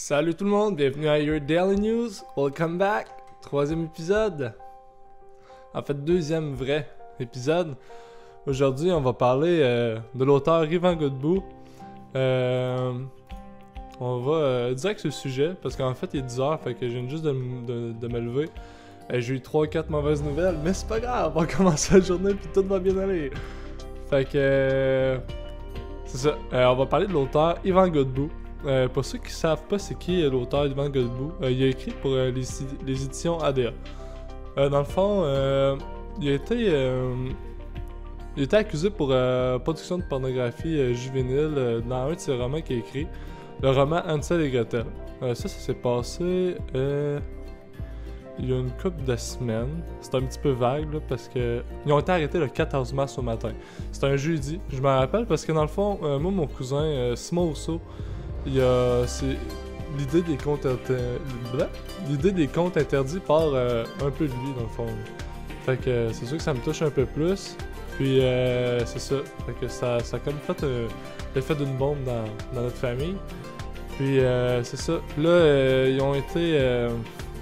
Salut tout le monde, bienvenue à Your Daily News, welcome back, troisième épisode, en fait deuxième vrai épisode. Aujourd'hui on va parler de l'auteur Yvan Godbout. On va direct sur le sujet, parce qu'en fait il est 10h, fait que je viens juste de me lever. J'ai eu 3-4 mauvaises nouvelles, mais c'est pas grave, on va commencer la journée puis tout va bien aller. Fait que... c'est ça, on va parler de l'auteur Yvan Godbout. Pour ceux qui savent pas c'est qui l'auteur Yvan Godbout, il a écrit pour les éditions ADA. Dans le fond, il a été accusé pour production de pornographie juvénile dans un de ses romans qu'il a écrit, le roman Hansel et Gretel. Ça s'est passé il y a une couple de semaines. C'est un petit peu vague là, parce que ils ont été arrêtés le 14 mars au matin. C'était un jeudi, je me rappelle parce que dans le fond, moi mon cousin Simon Rousseau, c'est l'idée des comptes interdits part un peu de lui dans le fond. Fait que c'est sûr que ça me touche un peu plus. Puis c'est ça. Fait que ça a comme fait l'effet d'une bombe dans notre famille. Puis c'est ça. Là ils ont été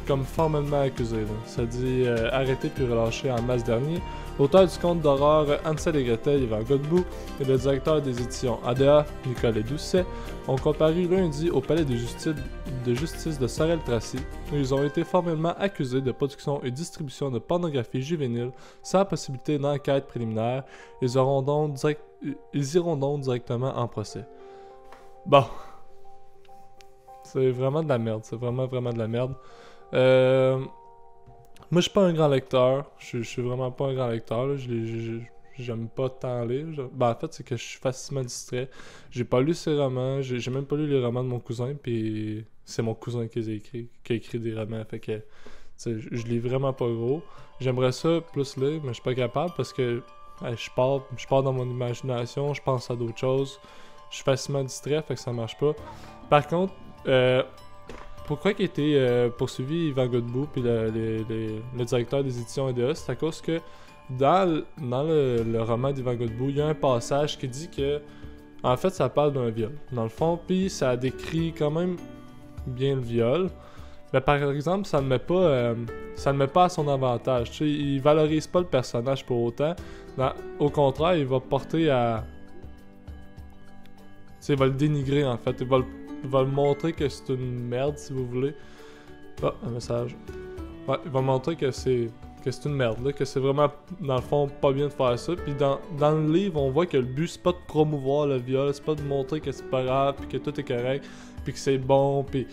comme formellement accusés. Là. Ça dit arrêté puis relâché en mars dernier. L'auteur du conte d'horreur Hansel et Gretel, Yvan Godbout, et le directeur des éditions ADA, Nicolas Doucet, ont comparu lundi au palais de justice de Sorel-Tracy, où ils ont été formellement accusés de production et distribution de pornographie juvénile sans possibilité d'enquête préliminaire. Ils iront donc directement en procès. Bon. C'est vraiment de la merde. C'est vraiment de la merde. Moi, je suis pas un grand lecteur. Je suis vraiment pas un grand lecteur. J'aime pas tant lire. En fait, c'est que je suis facilement distrait. J'ai pas lu ses romans. J'ai même pas lu les romans de mon cousin. Puis c'est mon cousin qui a écrit des romans. Fait que je lis vraiment pas gros. J'aimerais ça plus lire, mais je suis pas capable parce que je pars dans mon imagination. Je pense à d'autres choses. Je suis facilement distrait. Fait que ça marche pas. Par contre, pourquoi il a été poursuivi Yvan Godbout puis le directeur des éditions ADA, c'est à cause que dans le roman d'Yvan Godbout, il y a un passage qui dit que en fait ça parle d'un viol dans le fond, puis ça décrit quand même bien le viol, mais par exemple ça ne met pas à son avantage. Tu sais, il valorise pas le personnage pour autant. Au contraire, il va porter à, tu sais, il va le dénigrer en fait. Il va le montrer que c'est une merde, si vous voulez. Ah, un message. Ouais, il va montrer que c'est une merde, là, que c'est vraiment, dans le fond, pas bien de faire ça. Puis dans le livre, on voit que le but, c'est pas de promouvoir le viol, c'est pas de montrer que c'est pas grave, puis que tout est correct, puis que c'est bon, puis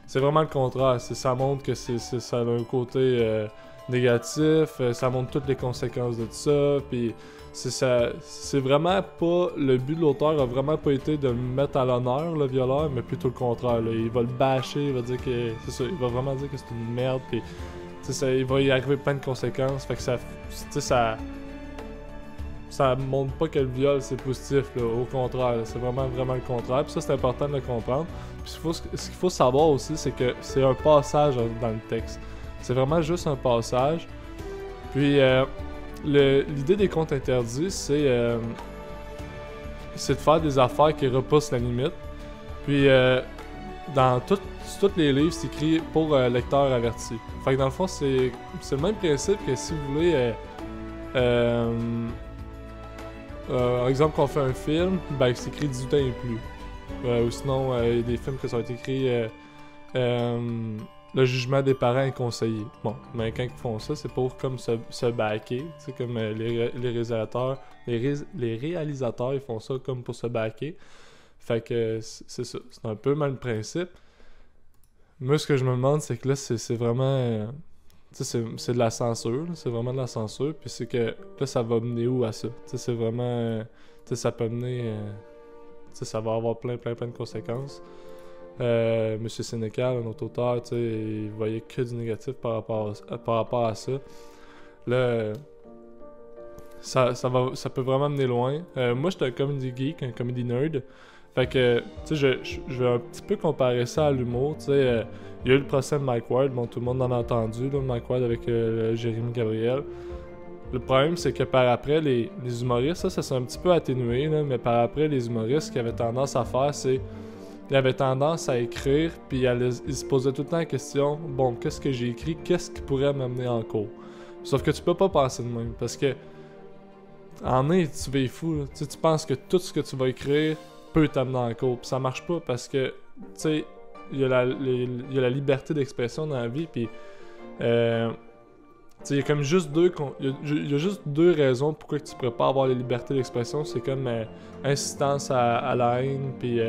c'est vraiment le contraire. Ça montre que ça a un côté négatif, ça montre toutes les conséquences de tout ça, puis c'est vraiment pas... Le but de l'auteur a vraiment pas été de le mettre à l'honneur, le violeur, mais plutôt le contraire. Là. Il va le bâcher, il va dire que... C'est ça, il va vraiment dire que c'est une merde, puis... il va y arriver plein de conséquences, fait que ça montre pas que le viol c'est positif, là, au contraire, c'est vraiment le contraire, puis ça c'est important de le comprendre. Puis ce qu'il faut savoir aussi, c'est que c'est un passage dans le texte. C'est vraiment juste un passage, puis... l'idée des comptes interdits, c'est de faire des affaires qui repoussent la limite. Puis, dans tous les livres, c'est écrit pour lecteurs avertis. Fait que dans le fond, c'est le même principe que si vous voulez... par exemple, qu'on fait un film, ben c'est écrit 18 ans et plus. Ou sinon, il y a des films qui sont écrits... le jugement des parents est conseillé. Bon, mais quand ils font ça, c'est pour comme se backer. Tu sais, comme les réalisateurs. Les réalisateurs, ils font ça comme pour se backer. Fait que c'est ça. C'est un peu mal le principe. Moi, ce que je me demande, c'est que là, c'est vraiment... tu sais, c'est de la censure. C'est vraiment de la censure. Puis c'est que là, ça va mener où à ça? Tu sais, c'est vraiment... tu sais, ça peut mener... tu sais, ça va avoir plein de conséquences. Monsieur Sénécal, un autre auteur, tu sais, il voyait que du négatif par rapport à ça. Là, ça peut vraiment mener loin. Moi, j'étais un comedy geek, un comedy nerd. Fait que, tu sais, je vais un petit peu comparer ça à l'humour. Tu sais, il y a eu le procès de Mike Ward, bon, tout le monde en a entendu, là, Mike Ward avec Jérémy Gabriel. Le problème, c'est que par après, les humoristes, ça s'est un petit peu atténué, là, mais par après, les humoristes, ce qu'ils avaient tendance à faire, c'est il avait tendance à écrire, puis il se posait tout le temps la question, bon, qu'est-ce que j'ai écrit, qu'est-ce qui pourrait m'amener en cours? Sauf que tu peux pas penser de même, parce que en nez, tu vas fou, là. Tu penses que tout ce que tu vas écrire peut t'amener en cours, puis ça marche pas, parce que, tu sais, il y a la liberté d'expression dans la vie, puis il y a comme juste il y a juste deux raisons pourquoi tu pourrais pas avoir la liberté d'expression. C'est comme insistance à la haine, puis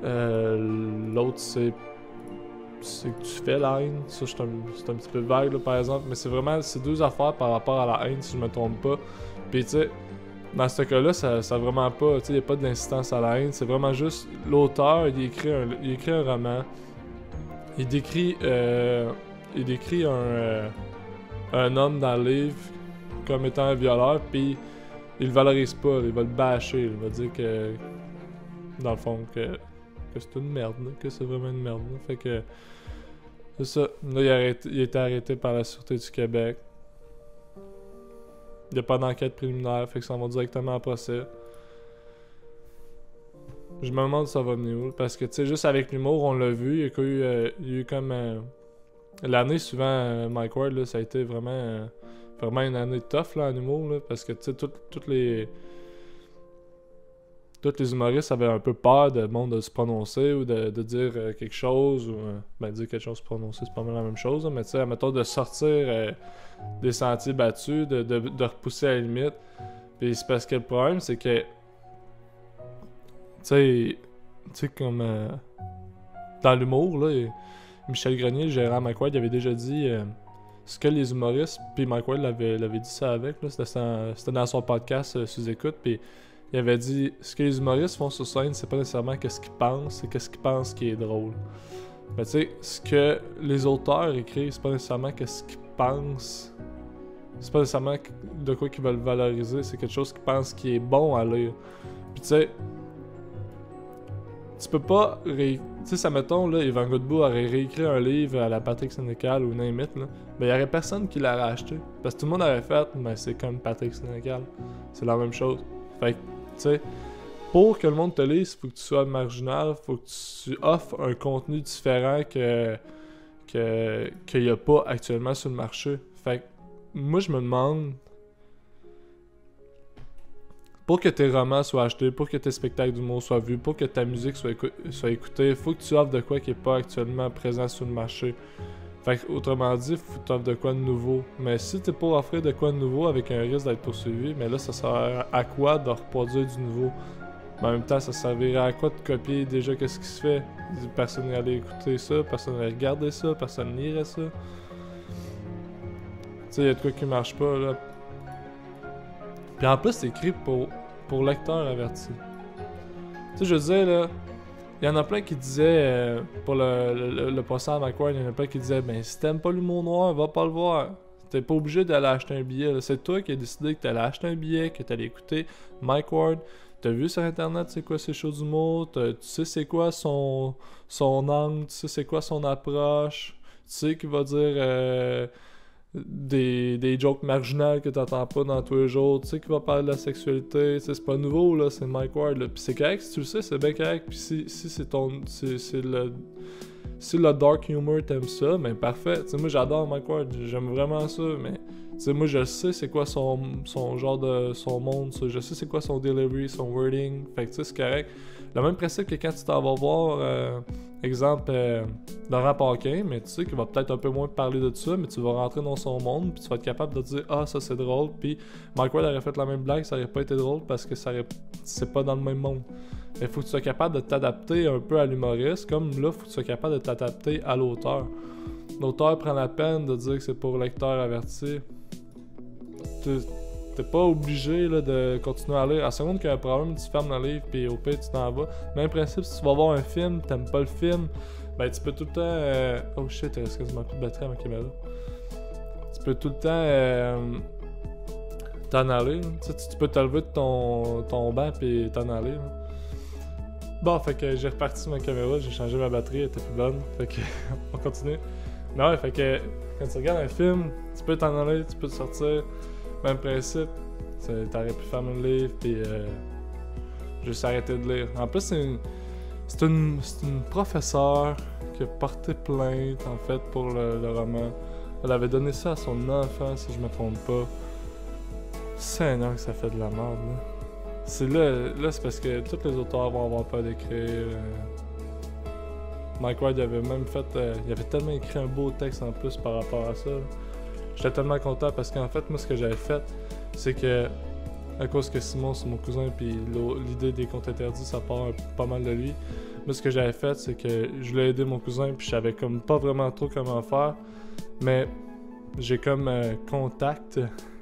l'autre c'est que tu fais la haine. Ça, c'est un petit peu vague là, par exemple, mais c'est vraiment ces deux affaires par rapport à la haine, si je me trompe pas. Puis tu sais, dans ce cas-là, ça vraiment pas, tu sais, il n'y a pas d'insistance à la haine, c'est vraiment juste l'auteur, il écrit un roman, il décrit un homme dans le livre comme étant un violeur, puis il le valorise pas, il va le bâcher, il va dire que, dans le fond, que c'est une merde, là, que c'est vraiment une merde. Là. Fait que, c'est ça. Là, il a été arrêté par la Sûreté du Québec. Il n'y a pas d'enquête préliminaire, fait que ça va directement en procès. Je me demande si ça va venir où, parce que, tu sais, juste avec l'humour, on l'a vu, il y a eu comme... l'année, souvent, Mike Ward, là, ça a été vraiment une année tough, là, en humour, là, parce que, tu sais, tous les humoristes avaient un peu peur de monde de se prononcer ou de dire quelque chose, ou, dire quelque chose, se prononcer, c'est pas mal la même chose, là, mais tu sais, admettons de sortir des sentiers battus, de repousser à la limite. Puis c'est parce que le problème, c'est que, tu sais, comme dans l'humour, là, Michel Grenier, le gérant Mike Ward, il avait déjà dit ce que les humoristes, puis Mike Ward l'avait dit ça avec, là, c'était dans son podcast Sous-Écoute, puis il avait dit ce que les humoristes font sur scène, c'est pas nécessairement qu'est-ce qu'ils pensent, c'est qu'est-ce qu'ils pensent qui est drôle. Mais tu sais, ce que les auteurs écrivent, c'est pas nécessairement qu'est-ce qu'ils pensent, c'est pas nécessairement de quoi qu'ils veulent valoriser, c'est quelque chose qu'ils pensent qui est bon à lire. Puis tu sais, tu peux pas tu sais, ça mettons, là, Yvan Godbout aurait réécrit un livre à la Patrick Sénécal ou name it, là, ben y aurait personne qui l'aurait acheté. Parce que tout le monde aurait fait, mais c'est comme Patrick Sénécal. C'est la même chose. Fait que, tu sais, pour que le monde te lise, faut que tu sois marginal, faut que tu offres un contenu différent qu'il y a pas actuellement sur le marché. Fait que, moi, je me demande, pour que tes romans soient achetés, pour que tes spectacles d'humour soient vus, pour que ta musique soit écoutée, faut que tu offres de quoi qui est pas actuellement présent sur le marché. Fait que, autrement dit, faut que tu offres de quoi de nouveau. Mais si t'es pas offrir de quoi de nouveau avec un risque d'être poursuivi, mais là, ça sert à quoi de reproduire du nouveau? Mais en même temps, ça servirait à quoi de copier déjà qu'est-ce qui se fait? Personne n'allait écouter ça, personne n'allait regarder ça, personne n'irait ça. Tu sais, il y a de quoi qui marche pas, là. Puis en plus, c'est écrit pour lecteurs avertis. Tu sais, je veux dire, là, il y en a plein qui disaient, pour le procès à Mike Ward, il y en a plein qui disaient, ben si t'aimes pas l'humour noir, va pas le voir. T'es pas obligé d'aller acheter un billet, là. C'est toi qui as décidé que t'allais acheter un billet, que t'allais écouter Mike Ward. T'as vu sur internet c'est quoi ses shows d'humour, tu sais c'est quoi son angle, tu sais c'est quoi son approche, tu sais qu'il va dire des jokes marginales que t'entends pas dans tous les jours, tu sais qu'il va parler de la sexualité, c'est pas nouveau là, c'est Mike Ward là. Pis c'est correct si tu le sais, c'est bien correct, pis si le dark humor t'aimes ça, ben parfait, tu sais moi j'adore Mike Ward, j'aime vraiment ça, mais tu sais moi je sais c'est quoi son genre de son monde, je sais c'est quoi son delivery, son wording, fait que tu sais c'est correct. Le même principe que quand tu t'en vas voir exemple Laurent Paquin, mais tu sais qu'il va peut-être un peu moins parler de ça, mais tu vas rentrer dans son monde, puis tu vas être capable de dire ah ça c'est drôle, puis Mike Ward aurait fait la même blague, ça aurait pas été drôle parce que c'est pas dans le même monde. Il faut que tu sois capable de t'adapter un peu à l'humoriste, comme là, il faut que tu sois capable de t'adapter à l'auteur. L'auteur prend la peine de dire que c'est pour lecteur averti. T'es pas obligé là, de continuer à lire. À la seconde qu'il y a un problème, tu fermes le livre, puis au pire, tu t'en vas. Même principe, si tu vas voir un film, t'aimes pas le film, ben tu peux tout le temps... Oh shit, il reste quasiment plus de batterie à ma caméra. Tu peux tout le temps t'en aller. Tu peux te lever de ton banc, puis t'en aller. Là. Bon, fait que j'ai reparti ma caméra, j'ai changé ma batterie, elle était plus bonne. Fait que on continue. Mais ouais, fait que quand tu regardes un film, tu peux t'en aller, tu peux te sortir. Même principe, t'aurais pu fermer le livre puis juste arrêter de lire. En plus, C'est une professeure qui a porté plainte, en fait, pour le roman. Elle avait donné ça à son enfant, si je me trompe pas. Seigneur, que ça fait de la merde, là. C'est là, c'est parce que tous les auteurs vont avoir peur d'écrire. Mike Ward avait même fait... il avait tellement écrit un beau texte en plus par rapport à ça. J'étais tellement content parce qu'en fait, moi, ce que j'avais fait, c'est que... À cause que Simon, c'est mon cousin, puis l'idée des contes interdits, ça part pas mal de lui. Moi, ce que j'avais fait, c'est que je voulais aider mon cousin, puis je savais comme pas vraiment trop comment faire. Mais j'ai comme contact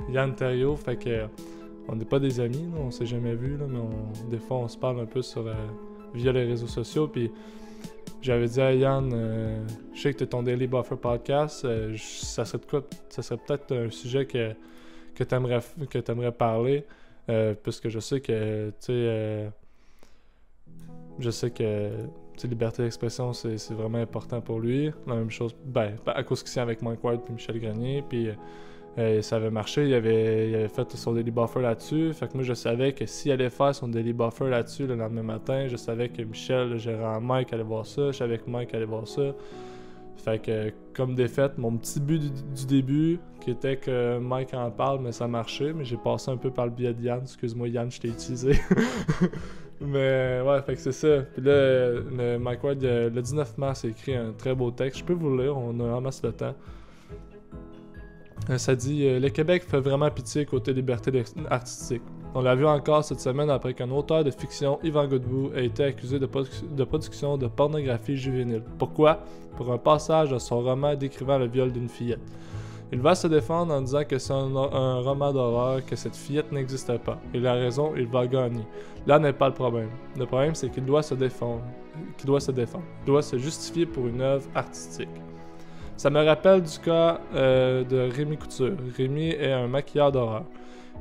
Yann Terriot, fait que on n'est pas des amis, là, on s'est jamais vus, là, mais des fois on se parle un peu via les réseaux sociaux. Puis j'avais dit à Yann, je sais que t'es ton Daily Buffer podcast, ça serait peut-être un sujet que t'aimerais parler, puisque je sais que liberté d'expression, c'est vraiment important pour lui. La même chose, à cause qu'il s'est avec Mike Ward puis Michel Grenier, puis ça avait marché, il avait fait son Daily Buffer là-dessus. Fait que moi, je savais que s'il allait faire son Daily Buffer là-dessus le lendemain matin, je savais que Michel, le gérant Mike, allait voir ça, je savais que Mike allait voir ça. Fait que, comme défaite, mon petit but du début, qui était que Mike en parle, mais ça marchait, mais j'ai passé un peu par le biais de Yann. Excuse-moi, Yann, je t'ai utilisé. Mais ouais, fait que c'est ça. Puis là, Mike Ward, le 19 mars, a écrit un très beau texte. Je peux vous le lire, on a un masse de temps. Ça dit « Le Québec fait vraiment pitié côté liberté artistique. On l'a vu encore cette semaine après qu'un auteur de fiction, Yvan Godbout, a été accusé de production de pornographie juvénile. Pourquoi? Pour un passage de son roman décrivant le viol d'une fillette. Il va se défendre en disant que c'est un roman d'horreur, que cette fillette n'existe pas. Il a raison, il va gagner. Là n'est pas le problème. Le problème, c'est qu'il doit se défendre. Il doit se justifier pour une œuvre artistique. Ça me rappelle du cas de Rémi Couture. Rémi est un maquilleur d'horreur.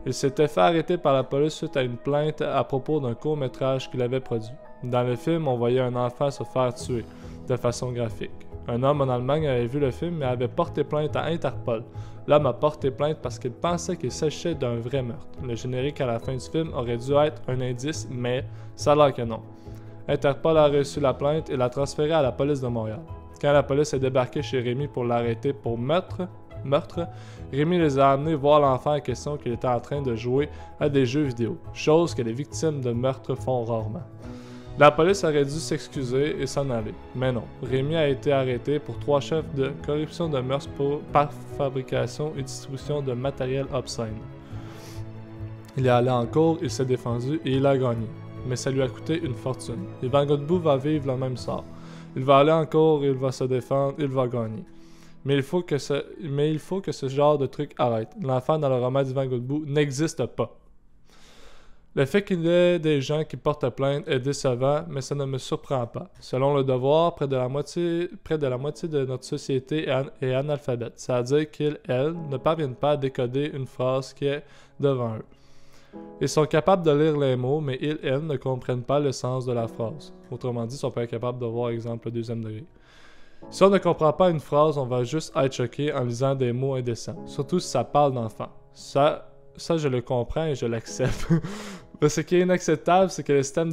Il s'était fait arrêter par la police suite à une plainte à propos d'un court-métrage qu'il avait produit. Dans le film, on voyait un enfant se faire tuer, de façon graphique. Un homme en Allemagne avait vu le film et avait porté plainte à Interpol. L'homme a porté plainte parce qu'il pensait qu'il s'agissait d'un vrai meurtre. Le générique à la fin du film aurait dû être un indice, mais ça a l'air que non. Interpol a reçu la plainte et l'a transférée à la police de Montréal. Quand la police est débarquée chez Rémi pour l'arrêter pour meurtre, Rémi les a amenés voir l'enfant en question qu'il était en train de jouer à des jeux vidéo, chose que les victimes de meurtre font rarement. La police aurait dû s'excuser et s'en aller, mais non. Rémi a été arrêté pour 3 chefs de corruption de mœurs par fabrication et distribution de matériel obscène. Il est allé en cours, il s'est défendu et il a gagné. Mais ça lui a coûté une fortune. Yvan Godbout va vivre le même sort. Il va aller en cours, il va se défendre, il va gagner. Mais il faut que ce genre de truc arrête. L'enfant dans le roman d'Yvan Godbout n'existe pas. Le fait qu'il y ait des gens qui portent plainte est décevant, mais ça ne me surprend pas. Selon Le Devoir, près de la moitié de notre société est analphabète, c'est-à-dire qu'ils, elles, ne parviennent pas à décoder une phrase qui est devant eux. Ils sont capables de lire les mots, mais ils, elles, ne comprennent pas le sens de la phrase. Autrement dit, ils sont pas capables de voir, exemple, le 2e degré. Si on ne comprend pas une phrase, on va juste être choqué en lisant des mots indécents, surtout si ça parle d'enfants. Ça, je le comprends et je l'accepte. Mais ce qui est inacceptable, c'est que le système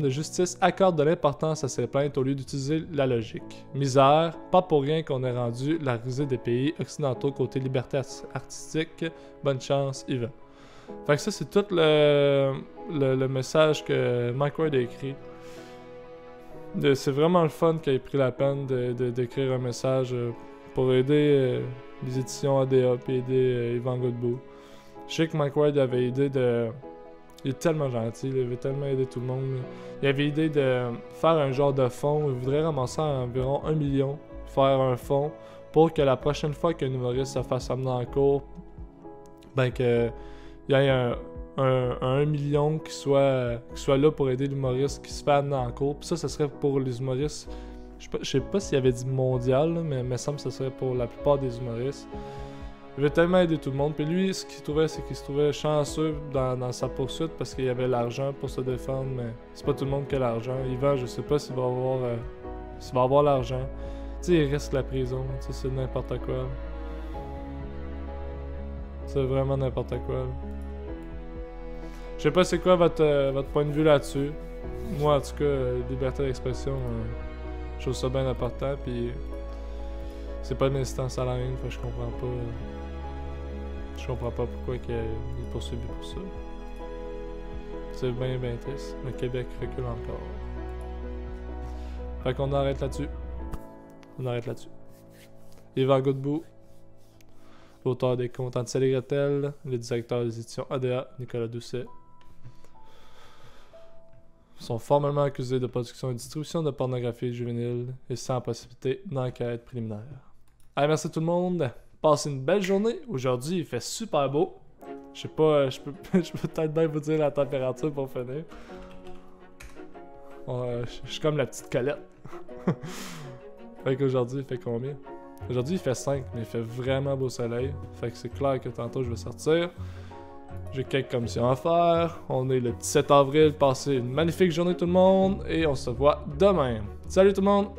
de justice accorde de l'importance à ces plaintes au lieu d'utiliser la logique. Misère, pas pour rien qu'on ait rendu la risée des pays occidentaux côté liberté artistique. Bonne chance, Yvan. Fait que ça, c'est tout le message que Mike Ward a écrit. C'est vraiment le fun qu'il ait pris la peine d'écrire un message pour aider les éditions ADA et aider Yvan Godbout. Je sais que Mike Ward avait idée de... Il est tellement gentil, il avait tellement aidé tout le monde. Il avait idée de faire un genre de fonds. Il voudrait ramasser environ 1 million, faire un fonds pour que la prochaine fois qu'un humoriste se fasse amener en cours, ben que il y ait un 1 million qui soit là pour aider l'humoriste qui se fait amener en cours. Puis ça serait pour les humoristes. Je sais pas s'il avait dit mondial, là, mais il me semble que ce serait pour la plupart des humoristes. Il veut tellement aider tout le monde. Puis lui, ce qu'il trouvait, c'est qu'il se trouvait chanceux dans sa poursuite parce qu'il y avait l'argent pour se défendre, mais c'est pas tout le monde qui a l'argent. Yvan, je sais pas s'il va avoir l'argent. Tu sais, il risque la prison. Tu sais, c'est n'importe quoi. C'est vraiment n'importe quoi. Je sais pas c'est quoi votre point de vue là-dessus. moi, en tout cas, liberté d'expression, je trouve ça bien important, puis c'est pas une instance à la haine, fait que je comprends pas. Je comprends pas pourquoi il est poursuivi pour ça. C'est bien, bien triste. Le Québec recule encore. Fait qu'on arrête là-dessus. On arrête là-dessus. Yvan Godbout, l'auteur des Contes Hansel et Gretel, le directeur des éditions ADA, Nicolas Doucet, sont formellement accusés de production et distribution de pornographie juvénile et sans possibilité d'enquête préliminaire. Allez, merci tout le monde. Passez une belle journée. Aujourd'hui, il fait super beau. Je sais pas, je peux peut-être bien vous dire la température pour finir. Je suis comme la petite Colette. Fait qu'aujourd'hui, il fait combien? Aujourd'hui, il fait 5, mais il fait vraiment beau soleil. Fait que c'est clair que tantôt, je vais sortir. J'ai quelques commissions à faire. On est le 17 avril. Passez une magnifique journée tout le monde. Et on se voit demain. Salut tout le monde!